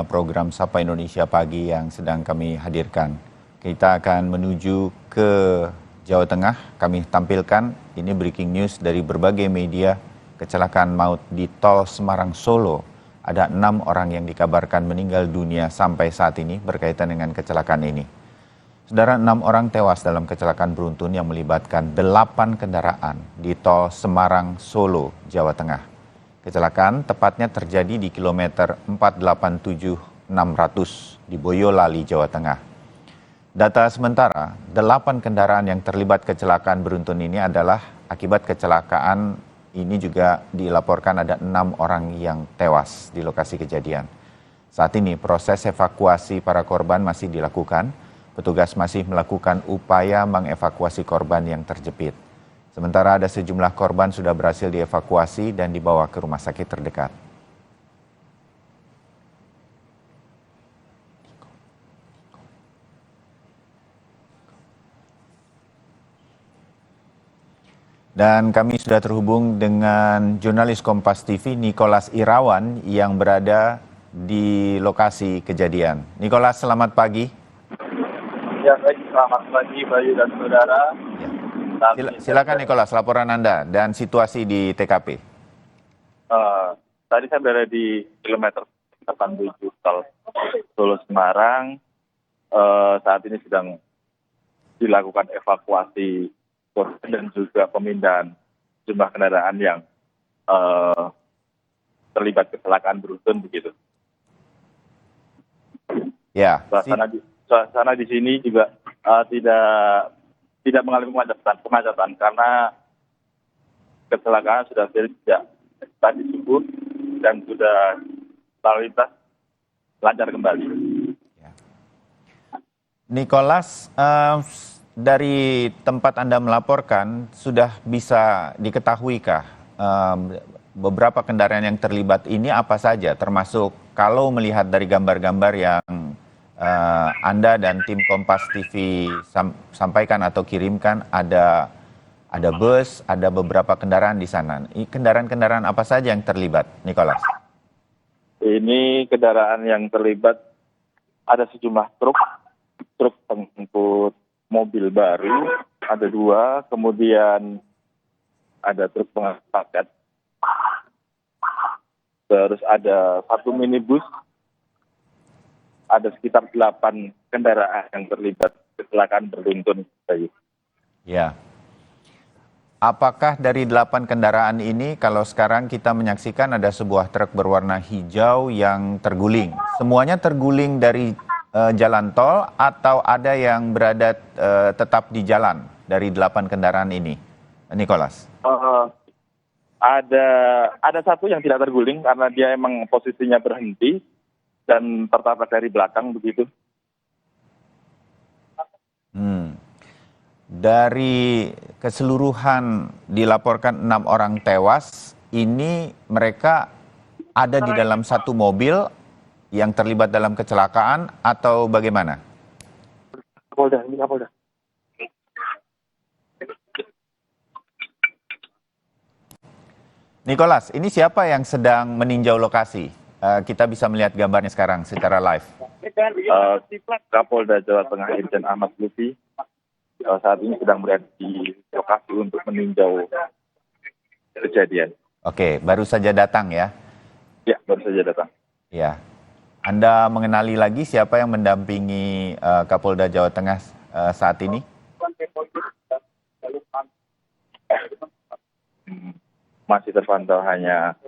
program Sapa Indonesia Pagi yang sedang kami hadirkan. Kita akan menuju ke Jawa Tengah. Kami tampilkan ini breaking news dari berbagai media kecelakaan maut di Tol Semarang Solo. Ada 6 orang yang dikabarkan meninggal dunia sampai saat ini berkaitan dengan kecelakaan ini. Saudara, 6 orang tewas dalam kecelakaan beruntun yang melibatkan 8 kendaraan di Tol Semarang Solo, Jawa Tengah. Kecelakaan tepatnya terjadi di kilometer 487-600 di Boyolali, Jawa Tengah. Data sementara, 8 kendaraan yang terlibat kecelakaan beruntun ini adalah akibat kecelakaan ini juga dilaporkan ada 6 orang yang tewas di lokasi kejadian. Saat ini proses evakuasi para korban masih dilakukan. Petugas masih melakukan upaya mengevakuasi korban yang terjepit. Sementara ada sejumlah korban sudah berhasil dievakuasi dan dibawa ke rumah sakit terdekat. Dan kami sudah terhubung dengan jurnalis Kompas TV Nicholas Irawan yang berada di lokasi kejadian. Nicholas, selamat pagi. Ya, baik. Selamat pagi, Bayu dan saudara. Ya. Silakan Nicholas, laporan Anda dan situasi di TKP. Tadi saya berada di kilometer 87 Tol Solo Semarang. Saat ini sedang dilakukan evakuasi korban dan juga pemindahan jumlah kendaraan yang terlibat kecelakaan beruntun begitu. Ya. Suasana di sini juga tidak mengalami kemacetan karena kecelakaan sudah sejak tadi subuh dan sudah lalu lintas lancar kembali. Nicholas, dari tempat Anda melaporkan sudah bisa diketahuikah beberapa kendaraan yang terlibat ini apa saja, termasuk kalau melihat dari gambar-gambar yang Anda dan tim Kompas TV sampaikan atau kirimkan, ada bus, ada beberapa kendaraan di sana. Kendaraan-kendaraan apa saja yang terlibat, Nicholas? Ini kendaraan yang terlibat ada sejumlah truk pengangkut mobil baru, ada 2, kemudian ada truk pengangkut paket, terus ada 1 minibus. Ada sekitar 8 kendaraan yang terlibat kecelakaan beruntun. Ya. Apakah dari 8 kendaraan ini, kalau sekarang kita menyaksikan ada sebuah truk berwarna hijau yang terguling. Semuanya terguling dari jalan tol atau ada yang berada tetap di jalan dari 8 kendaraan ini, Nicholas? Ada satu yang tidak terguling karena dia emang posisinya berhenti dan tertabrak dari belakang begitu. Dari keseluruhan dilaporkan 6 orang tewas, ini mereka ada di dalam satu mobil yang terlibat dalam kecelakaan atau bagaimana? Kapolda. Nicholas, ini siapa yang sedang meninjau lokasi? Kita bisa melihat gambarnya sekarang secara live. Kapolda Jawa Tengah Irjen Ahmad Lutfi saat ini sedang berada di lokasi untuk meninjau kejadian. Oke, baru saja datang ya? Ya, baru saja datang. Ya. Anda mengenali lagi siapa yang mendampingi Kapolda Jawa Tengah saat ini? Masih terpantau hanya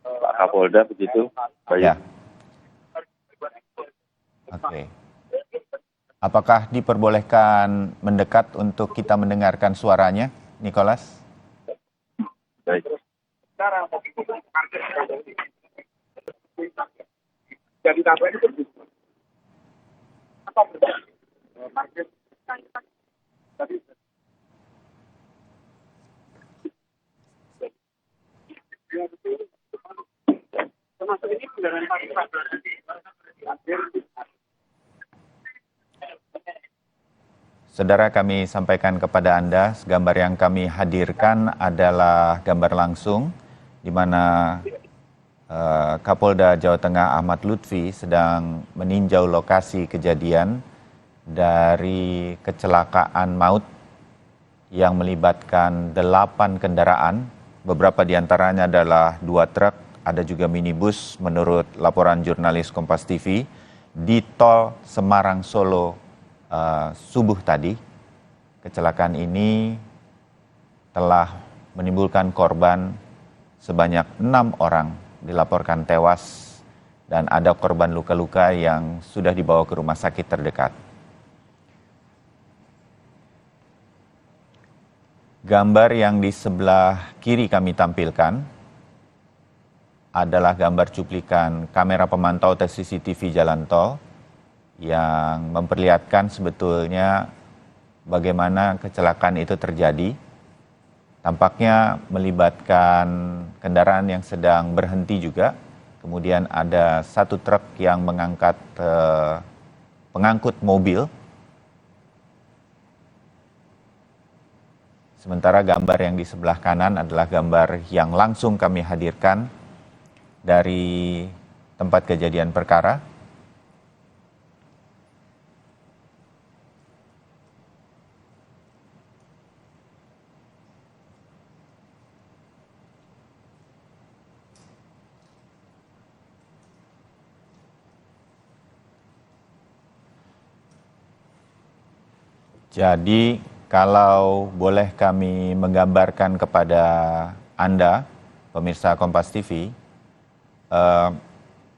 Pak Kapolda begitu. Baik. Ya. Oke. Apakah diperbolehkan mendekat untuk kita mendengarkan suaranya, Nicholas? Baik. Saudara, kami sampaikan kepada Anda, gambar yang kami hadirkan adalah gambar langsung di mana Kapolda Jawa Tengah Ahmad Lutfi sedang meninjau lokasi kejadian dari kecelakaan maut yang melibatkan 8 kendaraan. Beberapa diantaranya adalah 2 truk, ada juga minibus menurut laporan jurnalis Kompas TV di tol Semarang Solo subuh tadi. Kecelakaan ini telah menimbulkan korban sebanyak 6 orang dilaporkan tewas dan ada korban luka-luka yang sudah dibawa ke rumah sakit terdekat. Gambar yang di sebelah kiri kami tampilkan adalah gambar cuplikan kamera pemantau CCTV jalan tol yang memperlihatkan sebetulnya bagaimana kecelakaan itu terjadi. Tampaknya melibatkan kendaraan yang sedang berhenti juga. Kemudian ada 1 truk yang mengangkat pengangkut mobil. Sementara gambar yang di sebelah kanan adalah gambar yang langsung kami hadirkan dari tempat kejadian perkara. Jadi kalau boleh kami menggambarkan kepada Anda, pemirsa Kompas TV,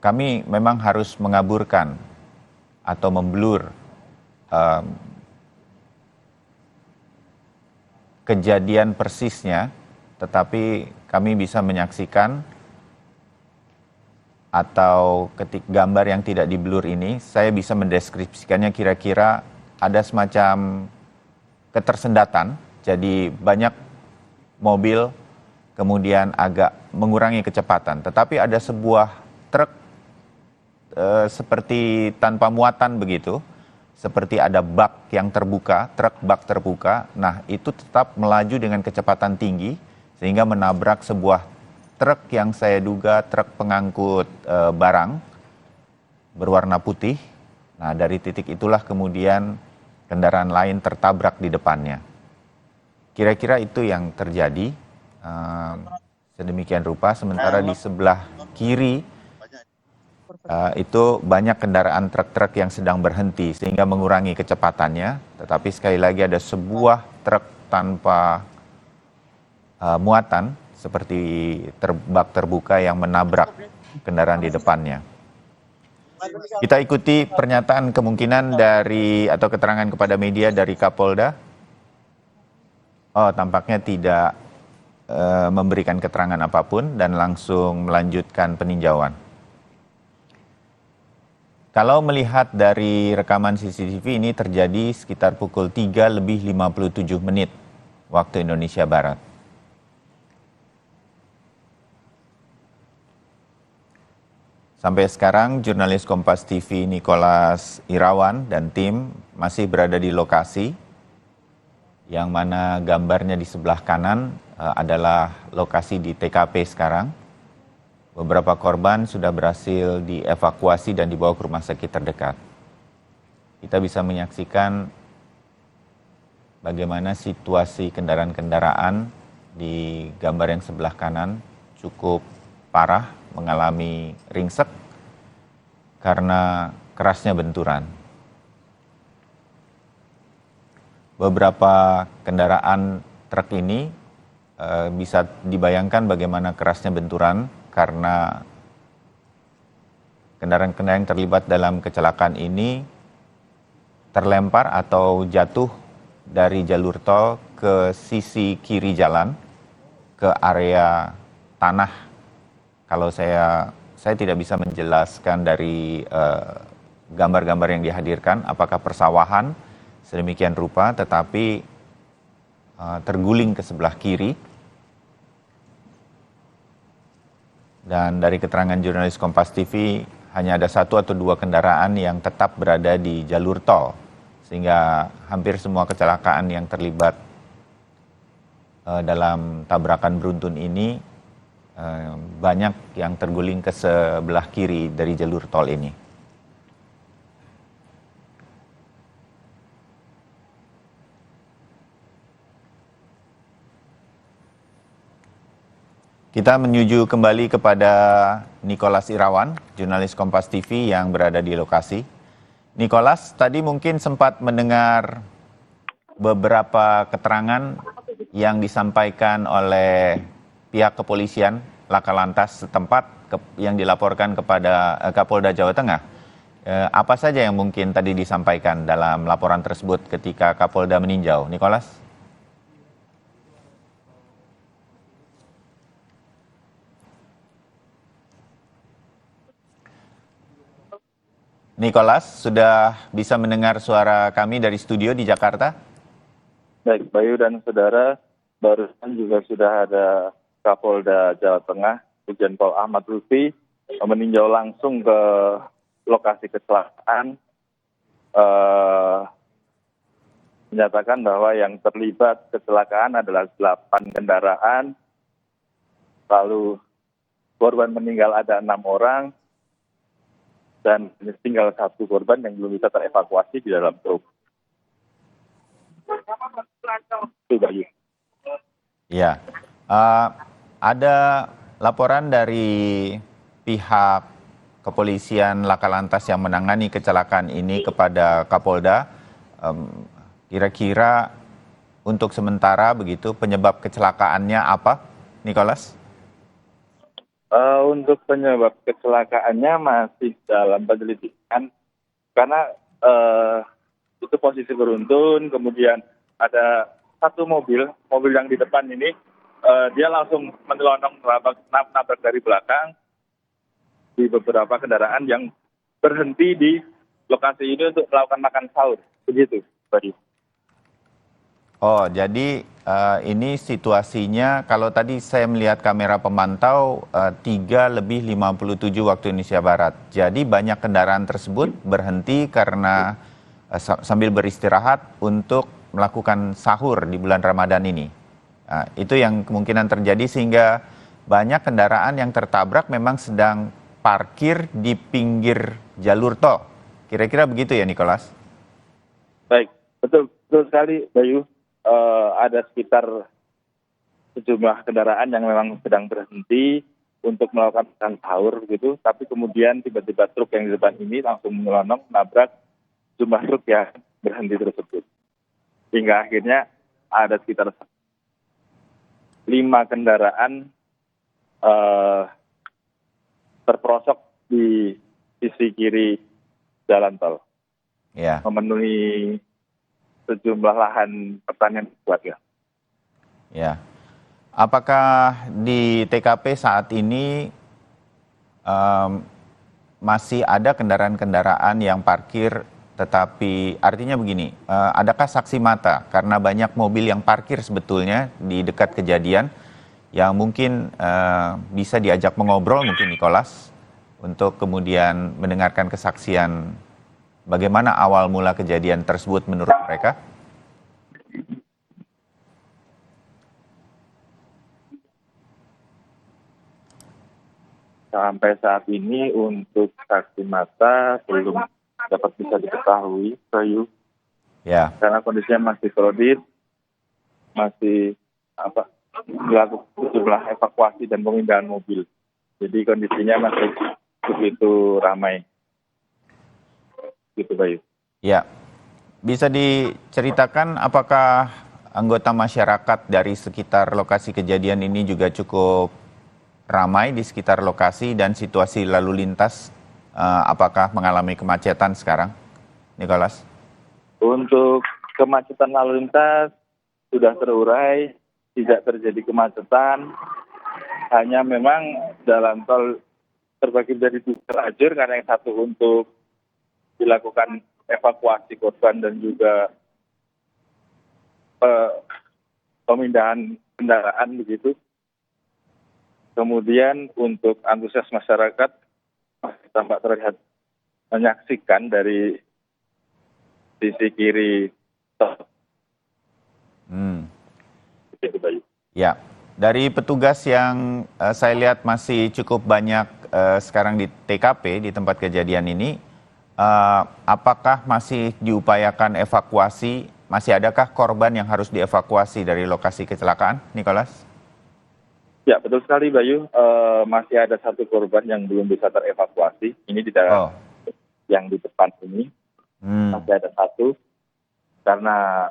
kami memang harus mengaburkan atau memblur kejadian persisnya, tetapi kami bisa menyaksikan atau gambar yang tidak diblur ini, saya bisa mendeskripsikannya kira-kira ada semacam ketersendatan, jadi banyak mobil kemudian agak mengurangi kecepatan. Tetapi ada sebuah truk seperti tanpa muatan begitu, seperti ada bak yang terbuka, truk bak terbuka. Nah, itu tetap melaju dengan kecepatan tinggi sehingga menabrak sebuah truk yang saya duga truk pengangkut barang berwarna putih. Nah, dari titik itulah kemudian kendaraan lain tertabrak di depannya. Kira-kira itu yang terjadi sedemikian rupa. Sementara di sebelah kiri itu banyak kendaraan truk-truk yang sedang berhenti sehingga mengurangi kecepatannya. Tetapi sekali lagi ada sebuah truk tanpa muatan seperti bak terbuka yang menabrak kendaraan di depannya. Kita ikuti pernyataan kemungkinan dari atau keterangan kepada media dari Kapolda. Oh, tampaknya tidak memberikan keterangan apapun dan langsung melanjutkan peninjauan. Kalau melihat dari rekaman CCTV ini terjadi sekitar pukul 3:57 waktu Indonesia Barat. Sampai sekarang, jurnalis Kompas TV Nicholas Irawan dan tim masih berada di lokasi, yang mana gambarnya di sebelah kanan adalah lokasi di TKP sekarang. Beberapa korban sudah berhasil dievakuasi dan dibawa ke rumah sakit terdekat. Kita bisa menyaksikan bagaimana situasi kendaraan-kendaraan di gambar yang sebelah kanan cukup parah, mengalami ringsek karena kerasnya benturan. Beberapa kendaraan truk ini bisa dibayangkan bagaimana kerasnya benturan karena kendaraan-kendaraan yang terlibat dalam kecelakaan ini terlempar atau jatuh dari jalur tol ke sisi kiri jalan, ke area tanah. Kalau saya tidak bisa menjelaskan dari gambar-gambar yang dihadirkan apakah persawahan sedemikian rupa, tetapi terguling ke sebelah kiri. Dan dari keterangan jurnalis Kompas TV, hanya ada 1 atau 2 kendaraan yang tetap berada di jalur tol, sehingga hampir semua kecelakaan yang terlibat dalam tabrakan beruntun ini banyak yang terguling ke sebelah kiri dari jalur tol ini. Kita menuju kembali kepada Nicholas Irawan, jurnalis Kompas TV yang berada di lokasi. Nicholas, tadi mungkin sempat mendengar beberapa keterangan yang disampaikan oleh pihak kepolisian Laka Lantas setempat yang dilaporkan kepada Kapolda Jawa Tengah. Apa saja yang mungkin tadi disampaikan dalam laporan tersebut ketika Kapolda meninjau, Nicholas? Nicholas, sudah bisa mendengar suara kami dari studio di Jakarta? Baik, Bayu dan saudara, barusan juga sudah ada Kapolda Jawa Tengah, Irjen Pol Ahmad Lutfi, meninjau langsung ke lokasi kecelakaan, menyatakan bahwa yang terlibat kecelakaan adalah 8 kendaraan, lalu korban meninggal ada 6 orang, dan tinggal 1 korban yang belum bisa terevakuasi di dalam truk. Itu, Bayu. Ya, ada laporan dari pihak kepolisian Laka Lantas yang menangani kecelakaan ini kepada Kapolda. Kira-kira untuk sementara begitu penyebab kecelakaannya apa, Nicholas? Untuk penyebab kecelakaannya masih dalam penyelidikan karena itu posisi beruntun, kemudian ada satu mobil yang di depan ini dia langsung menyelonong nabrak dari belakang di beberapa kendaraan yang berhenti di lokasi ini untuk melakukan makan sahur, begitu, Badi. Oh, jadi ini situasinya kalau tadi saya melihat kamera pemantau 3:57 waktu Indonesia Barat. Jadi banyak kendaraan tersebut berhenti karena sambil beristirahat untuk melakukan sahur di bulan Ramadan ini. Itu yang kemungkinan terjadi sehingga banyak kendaraan yang tertabrak memang sedang parkir di pinggir jalur tol. Kira-kira begitu ya, Nicholas? Baik, betul sekali, Bayu. Ada sekitar sejumlah kendaraan yang memang sedang berhenti untuk melakukan makan sahur begitu, tapi kemudian tiba-tiba truk yang di depan ini langsung menyelonong nabrak jumlah truk yang berhenti tersebut. Hingga akhirnya ada sekitar 5 kendaraan terperosok di sisi kiri jalan tol. Ya. Memenuhi sejumlah lahan pertanian warga. Ya. Apakah di TKP saat ini masih ada kendaraan-kendaraan yang parkir, tetapi artinya begini, adakah saksi mata karena banyak mobil yang parkir sebetulnya di dekat kejadian yang mungkin bisa diajak mengobrol mungkin Nicholas untuk kemudian mendengarkan kesaksian bagaimana awal mula kejadian tersebut menurut mereka? Sampai saat ini untuk saksi mata belum dapat bisa diketahui, Bayu. Ya. Karena kondisinya masih krodit, masih dilakukan sejumlah evakuasi dan pemindahan mobil. Jadi kondisinya masih begitu ramai. Gitu, Bayu. Ya. Bisa diceritakan apakah anggota masyarakat dari sekitar lokasi kejadian ini juga cukup ramai di sekitar lokasi dan situasi lalu lintas apakah mengalami kemacetan sekarang, Nicholas? Untuk kemacetan lalu lintas sudah terurai, tidak terjadi kemacetan. Hanya memang jalan tol terbagi menjadi 2 lajur karena yang satu untuk dilakukan evakuasi korban dan juga pemindahan kendaraan begitu. Kemudian untuk antusias masyarakat masih tampak terlihat menyaksikan dari sisi kiri. Begitu, Bayu. Ya, Dari petugas yang saya lihat masih cukup banyak sekarang di TKP, di tempat kejadian ini, apakah masih diupayakan evakuasi? Masih adakah korban yang harus dievakuasi dari lokasi kecelakaan, Nicholas? Ya, betul sekali Bayu. Masih ada satu korban yang belum bisa terevakuasi. Ini di dalam Oh, yang di depan ini masih ada satu karena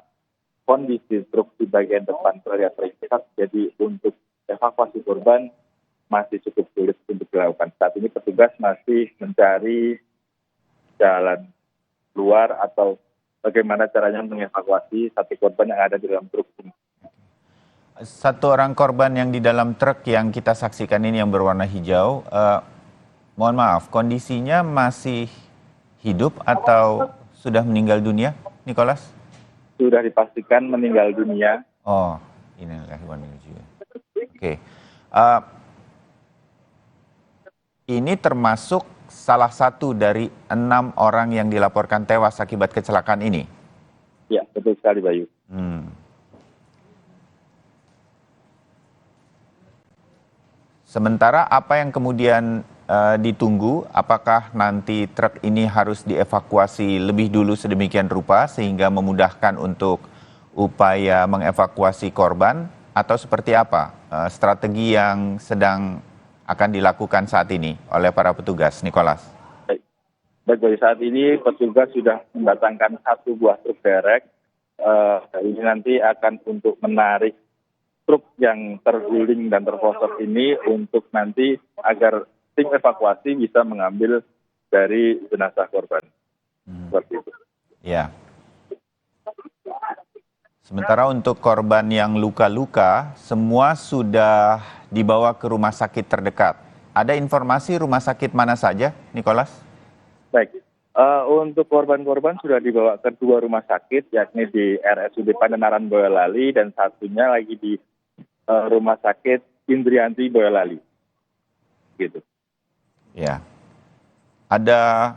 kondisi truk di bagian depan terlihat terikat. Jadi untuk evakuasi korban masih cukup sulit untuk dilakukan. Saat ini petugas masih mencari jalan keluar atau bagaimana caranya mengevakuasi satu korban yang ada di dalam truk ini. satu orang korban yang di dalam truk yang kita saksikan ini yang berwarna hijau, mohon maaf, kondisinya masih hidup atau sudah meninggal dunia, Nicholas? Sudah dipastikan meninggal dunia. Oh, inilah hewan menuju. Oke. Eh, ini termasuk salah satu dari 6 orang yang dilaporkan tewas akibat kecelakaan ini. Ya, betul sekali Bayu. Sementara apa yang kemudian ditunggu, apakah nanti truk ini harus dievakuasi lebih dulu sedemikian rupa sehingga memudahkan untuk upaya mengevakuasi korban atau seperti apa strategi yang sedang akan dilakukan saat ini oleh para petugas, Nicholas? Baik, Bayu, saat ini petugas sudah mendatangkan satu buah truk derek. Ini nanti akan untuk menarik truk yang terguling dan terprosok ini untuk nanti agar tim evakuasi bisa mengambil dari jenazah korban. Seperti itu. Ya. Sementara untuk korban yang luka-luka, semua sudah dibawa ke rumah sakit terdekat. Ada informasi rumah sakit mana saja, Nicholas? Baik, untuk korban-korban sudah dibawa ke 2 rumah sakit, yakni di RSUD Pandanaran Boyolali dan satunya lagi di Rumah Sakit Indrianti Boyolali. Gitu. Ya. Ada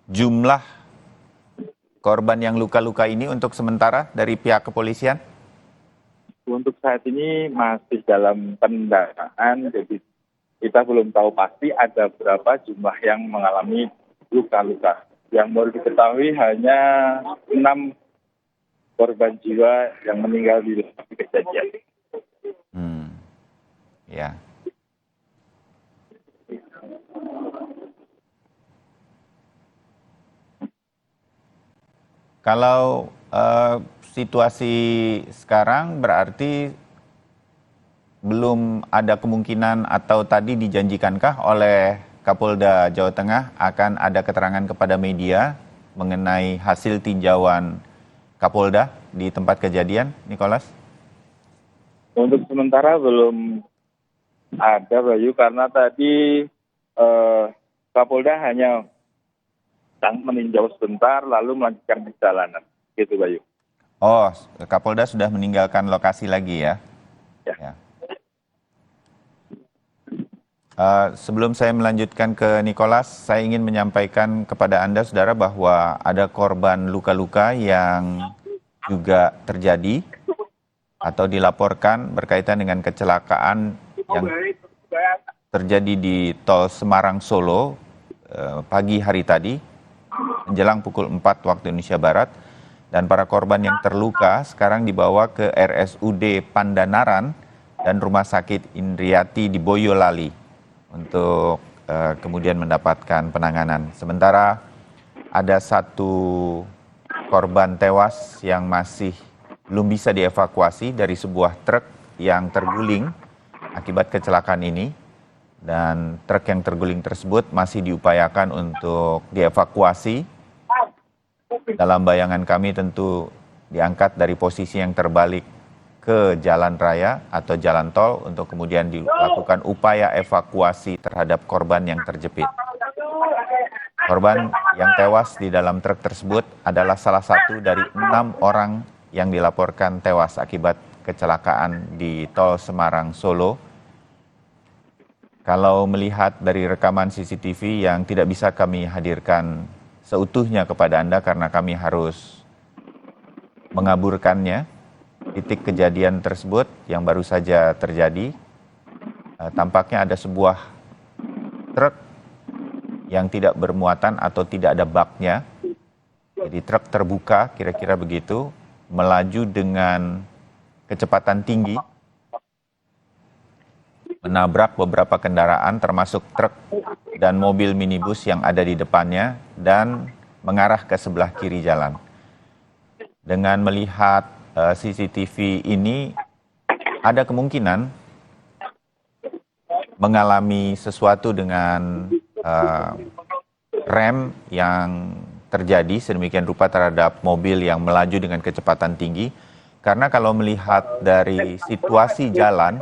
jumlah korban yang luka-luka ini untuk sementara dari pihak kepolisian? Untuk saat ini masih dalam pendataan, jadi kita belum tahu pasti ada berapa jumlah yang mengalami luka-luka. Yang baru diketahui hanya 6 korban jiwa yang meninggal di lokasi kejadian. Ya. Kalau situasi sekarang berarti belum ada kemungkinan atau tadi dijanjikankah oleh Kapolda Jawa Tengah akan ada keterangan kepada media mengenai hasil tinjauan Kapolda di tempat kejadian, Nicholas? Untuk sementara belum ada Bayu, karena tadi Kapolda hanya meninjau sebentar lalu melanjutkan perjalanan. Gitu Bayu. Oh, Kapolda sudah meninggalkan lokasi lagi ya? Ya. Sebelum saya melanjutkan ke Nicholas, saya ingin menyampaikan kepada Anda, saudara, bahwa ada korban luka-luka yang juga terjadi atau dilaporkan berkaitan dengan kecelakaan yang terjadi di Tol Semarang-Solo pagi hari tadi, menjelang pukul 4 waktu Indonesia Barat. Dan para korban yang terluka sekarang dibawa ke RSUD Pandanaran dan Rumah Sakit Indriati di Boyolali untuk kemudian mendapatkan penanganan. Sementara ada satu korban tewas yang masih belum bisa dievakuasi dari sebuah truk yang terguling akibat kecelakaan ini. Dan truk yang terguling tersebut masih diupayakan untuk dievakuasi. Dalam bayangan kami tentu diangkat dari posisi yang terbalik ke jalan raya atau jalan tol untuk kemudian dilakukan upaya evakuasi terhadap korban yang terjepit. Korban yang tewas di dalam truk tersebut adalah salah satu dari 6 orang yang dilaporkan tewas akibat kecelakaan di Tol Semarang-Solo. Kalau melihat dari rekaman CCTV yang tidak bisa kami hadirkan seutuhnya kepada Anda karena kami harus mengaburkannya, titik kejadian tersebut yang baru saja terjadi. Tampaknya ada sebuah truk yang tidak bermuatan atau tidak ada baknya. Jadi truk terbuka, kira-kira begitu, melaju dengan kecepatan tinggi, menabrak beberapa kendaraan termasuk truk dan mobil minibus yang ada di depannya dan mengarah ke sebelah kiri jalan. Dengan melihat CCTV ini, ada kemungkinan mengalami sesuatu dengan rem yang terjadi sedemikian rupa terhadap mobil yang melaju dengan kecepatan tinggi. Karena kalau melihat dari situasi jalan,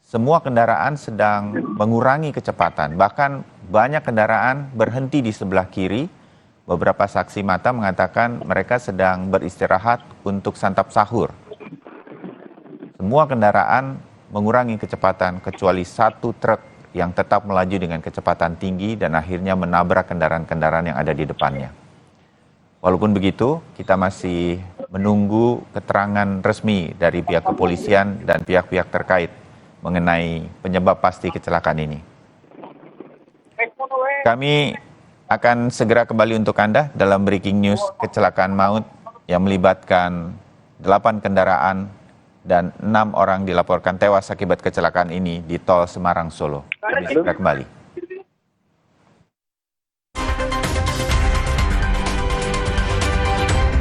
semua kendaraan sedang mengurangi kecepatan. Bahkan banyak kendaraan berhenti di sebelah kiri. Beberapa saksi mata mengatakan mereka sedang beristirahat untuk santap sahur. Semua kendaraan mengurangi kecepatan kecuali satu truk yang tetap melaju dengan kecepatan tinggi dan akhirnya menabrak kendaraan-kendaraan yang ada di depannya. Walaupun begitu, kita masih menunggu keterangan resmi dari pihak kepolisian dan pihak-pihak terkait mengenai penyebab pasti kecelakaan ini. Kami akan segera kembali untuk Anda dalam breaking news kecelakaan maut yang melibatkan 8 kendaraan dan 6 orang dilaporkan tewas akibat kecelakaan ini di tol Semarang Solo. Kami segera kembali.